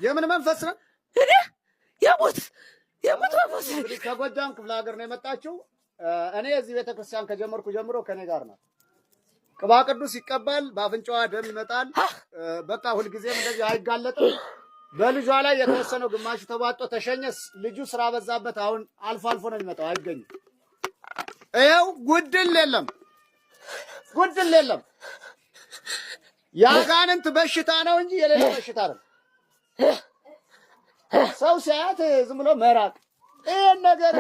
የምን መንፈስ ነው? የሞት መንፈስ ከጎጃም ክፍለ ሀገር ነው የመጣችው። እኔ እዚህ ቤተክርስቲያን ከጀመርኩ ጀምሮ ከኔ ጋር ናት። ቅባ ቅዱስ ይቀበል፣ በአፍንጫዋ ደም ይመጣል። በቃ ሁልጊዜም እንደዚህ አይጋለጥም። በልጇ ላይ የተወሰነው ግማሹ ተባጦ ተሸኘስ። ልጁ ስራ በዛበት አሁን አልፎ አልፎ ነው የሚመጣው፣ አይገኝም። ይኸው ጉድል የለም። የአጋንንት በሽታ ነው እንጂ የሌለ በሽታ አይደለም። ሰው ሲያት ዝም ብሎ መራቅ ይሄን ነገር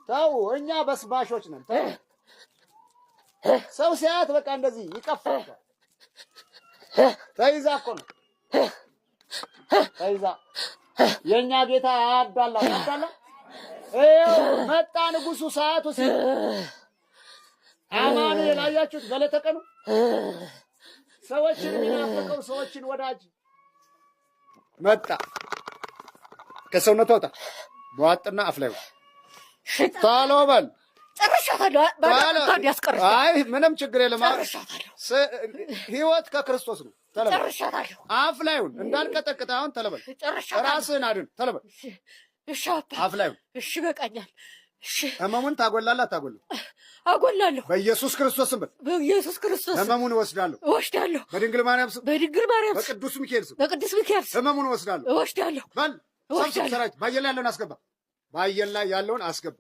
ተው። እኛ በስባሾች ነን። ሰው ሲያት በቃ እንደዚህ ይቀፋል። ተይዛ እኮ ነው ተይዛ። የኛ ጌታ ያዳላ መጣ ንጉሱ ሰዓቱ አማኑኤል አያችሁት? በለተቀኑ ሰዎችን የሚናፍቀው ሰዎችን ወዳጅ መጣ። ከሰውነቱ ወጣ በዋጥና አፍላዩ ታሎበል ጨርሻታለሁ። አይ ምንም ችግር የለም። ህይወት ከክርስቶስ ነው። ተለበል አፍላዩን እንዳልቀጠቅጥ አሁን ተለበል። ራስህን አድን። ተለበል አፍላዩን። እሺ በቃኛል። እሺ ህመሙን ታጎላለህ አታጎልም? አጎላለሁ። በኢየሱስ ክርስቶስ ስም በኢየሱስ ክርስቶስ ህመሙን እወስዳለሁ። በድንግል ማርያም ስም በቅዱስ ሚካኤል ስም ህመሙን እወስዳለሁ። በል ሰብስብ ሰራዊት ባየር ላይ ያለውን አስገባ። ባየር ላይ ያለውን አስገባ።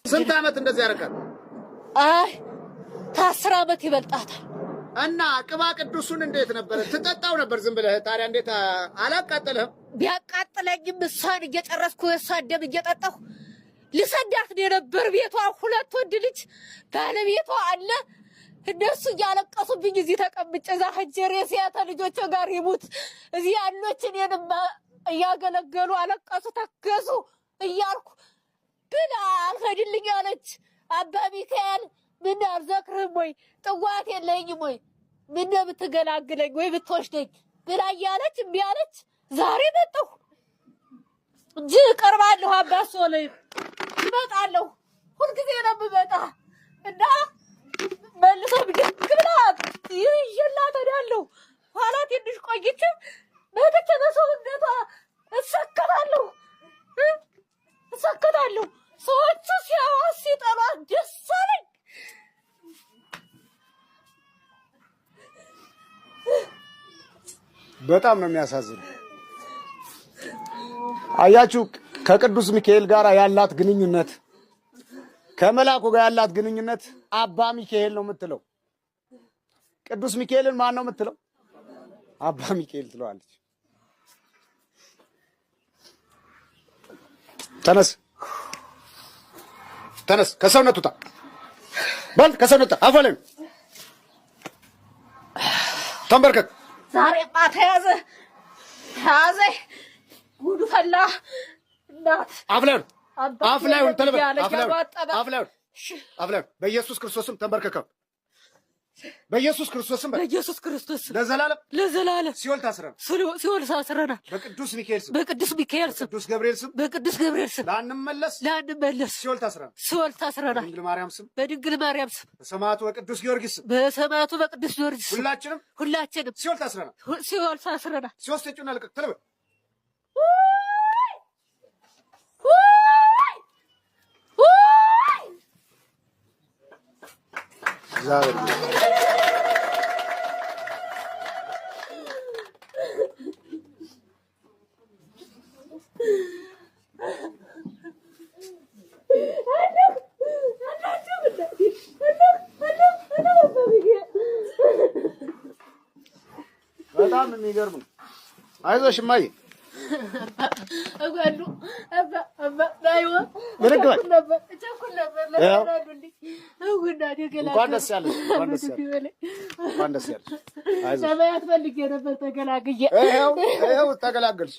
ስንት ዓመት እንደዚህ ያደርጋል? አይ ከ10 ዓመት ይበልጣታል። እና ቅባ ቅዱሱን እንዴት ነበር ትጠጣው ነበር? ዝም ብለህ ታዲያ እንዴት አላቃጠለህም? ቢያቃጥለኝም እሷን እየጨረስኩ እሷን ደም እየጠጣሁ ልሰዳት ነው የነበር። ቤቷ 2 ወንድ ልጅ ባለቤቷ አለ። እነሱ እያለቀሱብኝ እዚህ ተቀምጬ እዛ ሀጀሬ ሲያተ ልጆቿ ጋር ይሙት እዚህ ያሉት እኔንም እያገለገሉ አለቀሱ ተከሱ እያልኩ ብላ አልሄድልኝ አለች። አባ ሚካኤል ምን አልዘክርህም ወይ ጥዋት የለኝም ወይ ምን ብትገላግለኝ ወይ ብትወስደኝ ብላ እያለች እምቢ አለች። ዛሬ መጣሁ እንጂ እቀርባለሁ። አባሶ ላይ እመጣለሁ። ሁልጊዜ ነው የምመጣ እና መልሶ ብድግ ብላ ይዤላት እሄዳለሁ። ኋላ ትንሽ ቆይቼ መጥቼ በሰውነቷ እሰከታለሁ። ሰዎቹ ሲያዋስ ሲጠሏት ደስ አለኝ። በጣም ነው የሚያሳዝነው። አያችሁ ከቅዱስ ሚካኤል ጋር ያላት ግንኙነት ከመላኩ ጋር ያላት ግንኙነት አባ ሚካኤል ነው የምትለው። ቅዱስ ሚካኤልን ማን ነው የምትለው? አባ ሚካኤል ትለዋለች። ተነስ ከሰውነቱ ታ በል ከሰውነቱ አፈለም ተንበርከክ። ዛሬ ተያዘ ጉዱ ፈላ። እናት አፍላዩን ተለበል አፍላዩን በኢየሱስ ክርስቶስም ተንበርከከው። በኢየሱስ ክርስቶስም ለዘላለም ሲኦል ታስረናል። በቅዱስ ሚካኤል ስም በቅዱስ ገብርኤል ስም ላንመለስ ሲኦል ታስረናል። በድንግል ማርያም ስም በሰማዕቱ በቅዱስ ጊዮርጊስ ስም ሁላችንም ሲኦል ታስረናል። ሶስት እጩና ልቀቅ ተለበል በጣም የሚገርም ነው። አይዞሽ እማዬ እንኳን ደስ ያለሽ። ሰማያት ፈልጌ ነበር ተገላግዬ ይኸው ተገላገልሽ።